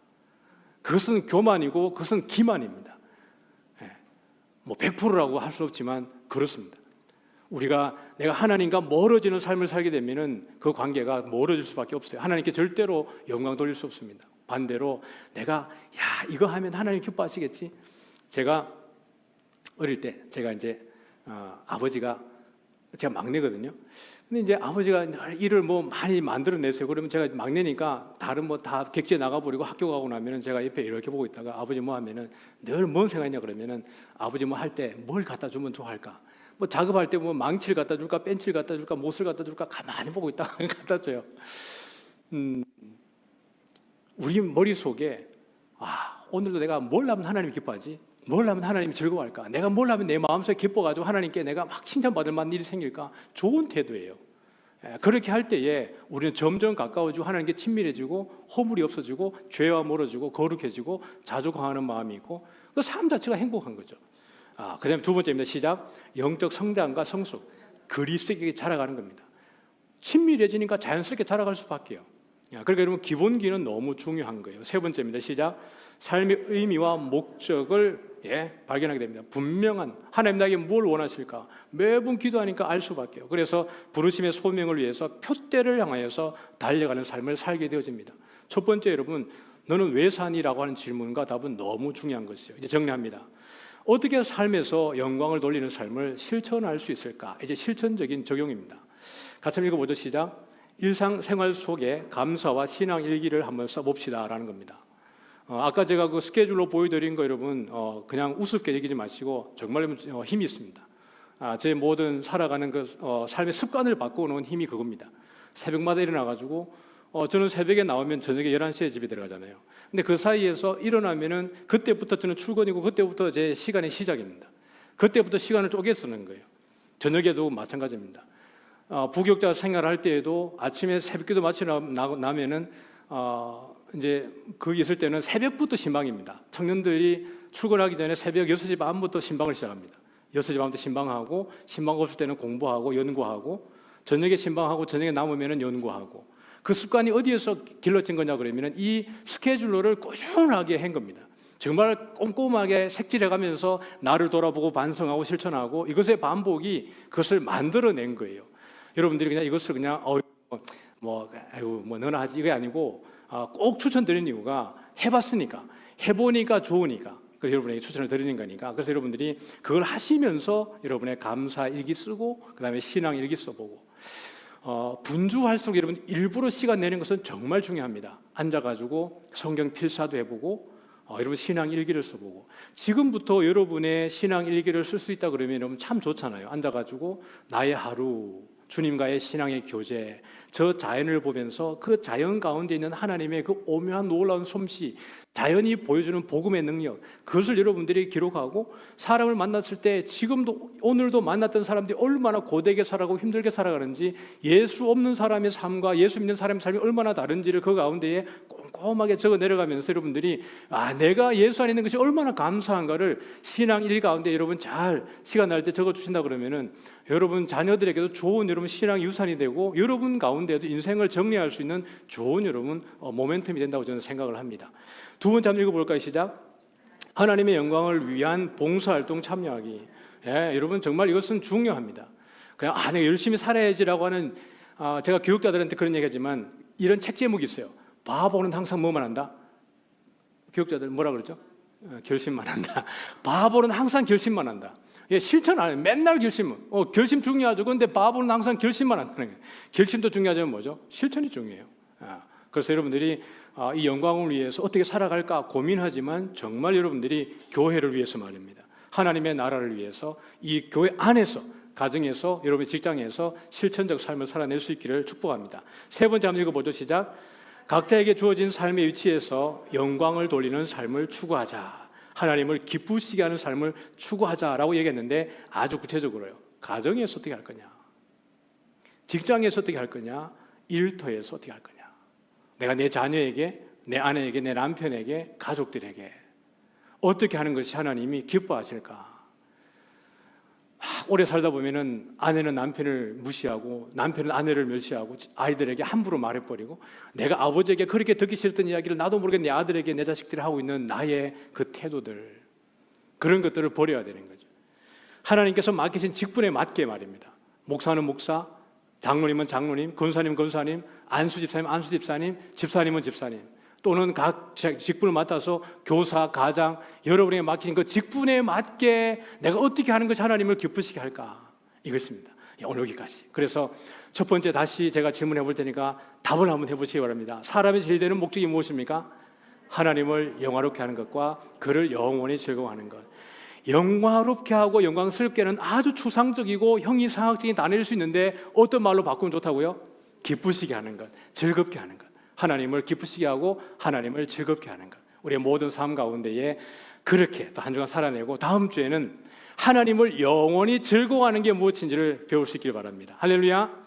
그것은 교만이고 그것은 기만입니다. 뭐 100%라고 할 수 없지만 그렇습니다. 내가 하나님과 멀어지는 삶을 살게 되면은 그 관계가 멀어질 수밖에 없어요. 하나님께 절대로 영광 돌릴 수 없습니다. 반대로 내가 이거 하면 하나님 기뻐하시겠지. 제가 어릴 때 제가 이제 아버지가 제가 막내거든요. 근데 이제 아버지가 늘 일을 뭐 많이 만들어냈어요. 그러면 제가 막내니까 다른 뭐 다 객지에 나가버리고 학교 가고 나면은 제가 옆에 이렇게 보고 있다가 아버지 뭐 하면은 늘 뭔 생각이냐 그러면은 아버지 뭐 할 때 뭘 갖다 주면 좋아할까? 뭐 작업할 때 뭐 망치를 갖다 줄까, 벤치를 갖다 줄까, 못을 갖다 줄까 가만히 보고 있다가 갖다 줘요. 우리 머릿속에 오늘도 내가 뭘 하면 하나님이 기뻐하지? 뭘 하면 하나님이 즐거워할까? 내가 뭘 하면 내 마음속에 기뻐가지고 하나님께 내가 막 칭찬받을 만한 일이 생길까? 좋은 태도예요. 그렇게 할 때에 우리는 점점 가까워지고 하나님께 친밀해지고 허물이 없어지고 죄와 멀어지고 거룩해지고 자주 강하는 마음이 있고 그 삶 자체가 행복한 거죠. 그 다음에 두 번째입니다. 시작. 영적 성장과 성숙, 그리스도에게 자라가는 겁니다. 친밀해지니까 자연스럽게 자라갈 수밖에요. 그러니까 여러분 기본기는 너무 중요한 거예요. 세 번째입니다. 시작. 삶의 의미와 목적을 발견하게 됩니다. 분명한 하나님 나에게 뭘 원하실까 매번 기도하니까 알 수밖에요. 그래서 부르심의 소명을 위해서 표대를 향하여서 달려가는 삶을 살게 되어집니다. 첫 번째 여러분 너는 왜 사니라고 하는 질문과 답은 너무 중요한 것이에요. 이제 정리합니다. 어떻게 삶에서 영광을 돌리는 삶을 실천할 수 있을까? 이제 실천적인 적용입니다. 같이 읽어보죠. 시작. 일상생활 속에 감사와 신앙 일기를 한번 써봅시다라는 겁니다. 아까 제가 그 스케줄로 보여드린 거 여러분 그냥 우습게 여기지 마시고 정말 힘이 있습니다. 제 모든 살아가는 그 삶의 습관을 바꿔놓은 힘이 그겁니다. 새벽마다 일어나가지고 저는 새벽에 나오면 저녁에 11시에 집에 들어가잖아요. 근데 그 사이에서 일어나면은 그때부터 저는 출근이고 그때부터 제 시간의 시작입니다. 그때부터 시간을 쪼개 쓰는 거예요. 저녁에도 마찬가지입니다. 부교육자 생활할 때에도 아침에 새벽기도 마치고 나면은 이제 거기 있을 때는 새벽부터 신방입니다. 청년들이 출근하기 전에 새벽 6시 반부터 신방을 시작합니다. 6시 반부터 신방하고 신방 없을 때는 공부하고 연구하고 저녁에 신방하고 저녁에 남으면은 연구하고 그 습관이 어디에서 길러진 거냐 그러면 이 스케줄러를 꾸준하게 한 겁니다. 정말 꼼꼼하게 색칠해가면서 나를 돌아보고 반성하고 실천하고 이것의 반복이 그것을 만들어낸 거예요. 여러분들이 그냥 이것을 그냥 뭐 너나 하지 이게 아니고 꼭 추천드리는 이유가 해봤으니까 해보니까 좋으니까 그래서 여러분에게 추천을 드리는 거니까. 그래서 여러분들이 그걸 하시면서 여러분의 감사 일기 쓰고 그 다음에 신앙 일기 써보고 분주할수록 여러분 일부러 시간 내는 것은 정말 중요합니다. 앉아가지고 성경 필사도 해보고 여러분 신앙 일기를 써보고 지금부터 여러분의 신앙 일기를 쓸 수 있다 그러면 여러분 참 좋잖아요. 앉아가지고 나의 하루 주님과의 신앙의 교제 저 자연을 보면서 그 자연 가운데 있는 하나님의 그 오묘한 놀라운 솜씨 자연이 보여주는 복음의 능력 그것을 여러분들이 기록하고 사람을 만났을 때 지금도 오늘도 만났던 사람들이 얼마나 고되게 살아가고 힘들게 살아가는지 예수 없는 사람의 삶과 예수 믿는 사람의 삶이 얼마나 다른지를 그 가운데에 꼼꼼하게 적어 내려가면서 여러분들이 내가 예수 안에 있는 것이 얼마나 감사한가를 신앙 일 가운데 여러분 잘 시간 날 때 적어 주신다 그러면은 여러분 자녀들에게도 좋은 여러분 신앙 유산이 되고 여러분 가운데도 인생을 정리할 수 있는 좋은 여러분 모멘텀이 된다고 저는 생각을 합니다. 두 번째 한번 읽어볼까요? 시작. 하나님의 영광을 위한 봉사활동 참여하기. 여러분 정말 이것은 중요합니다. 그냥 내가 열심히 살아야지라고 하는 제가 교육자들한테 그런 얘기하지만 이런 책 제목이 있어요. 바보는 항상 뭐만 한다? 교육자들 뭐라 그러죠? 결심만 한다. 바보는 항상 결심만 한다. 실천 안 해요. 맨날 결심. 결심 중요하죠. 그런데 바보는 항상 결심만 한다는 거예요. 결심도 중요하지만 뭐죠? 실천이 중요해요. 그래서 여러분들이 이 영광을 위해서 어떻게 살아갈까 고민하지만 정말 여러분들이 교회를 위해서 말입니다. 하나님의 나라를 위해서 이 교회 안에서 가정에서, 여러분의 직장에서 실천적 삶을 살아낼 수 있기를 축복합니다. 세 번째 한번 읽어보죠. 시작. 각자에게 주어진 삶의 위치에서 영광을 돌리는 삶을 추구하자. 하나님을 기쁘시게 하는 삶을 추구하자라고 얘기했는데 아주 구체적으로요. 가정에서 어떻게 할 거냐, 직장에서 어떻게 할 거냐, 일터에서 어떻게 할 거냐. 내가 내 자녀에게, 내 아내에게, 내 남편에게, 가족들에게 어떻게 하는 것이 하나님이 기뻐하실까? 오래 살다 보면은 아내는 남편을 무시하고 남편은 아내를 멸시하고 아이들에게 함부로 말해버리고, 내가 아버지에게 그렇게 듣기 싫던 이야기를 나도 모르게 내 아들에게, 내 자식들이 하고 있는 나의 그 태도들, 그런 것들을 버려야 되는 거죠. 하나님께서 맡기신 직분에 맞게 말입니다. 목사는 목사, 장로님은 장로님, 권사님은 권사님, 안수집사님 안수집사님, 집사님은 집사님, 또는 각 직분을 맡아서 교사, 가장, 여러분에게 맡기신 그 직분에 맞게 내가 어떻게 하는 것이 하나님을 기쁘시게 할까, 이것입니다. 오늘 여기까지. 그래서 첫 번째 다시 제가 질문해 볼 테니까 답을 한번 해보시기 바랍니다. 사람의 제일 되는 목적이 무엇입니까? 하나님을 영화롭게 하는 것과 그를 영원히 즐거워하는 것. 영화롭게 하고 영광스럽게 하는 아주 추상적이고 형이상학적인 단어일 수 있는데 어떤 말로 바꾸면 좋다고요? 기쁘시게 하는 것, 즐겁게 하는 것. 하나님을 기쁘시게 하고 하나님을 즐겁게 하는 것. 우리의 모든 삶 가운데에 그렇게 또 한 주간 살아내고, 다음 주에는 하나님을 영원히 즐거워하는 게 무엇인지를 배울 수 있길 바랍니다. 할렐루야.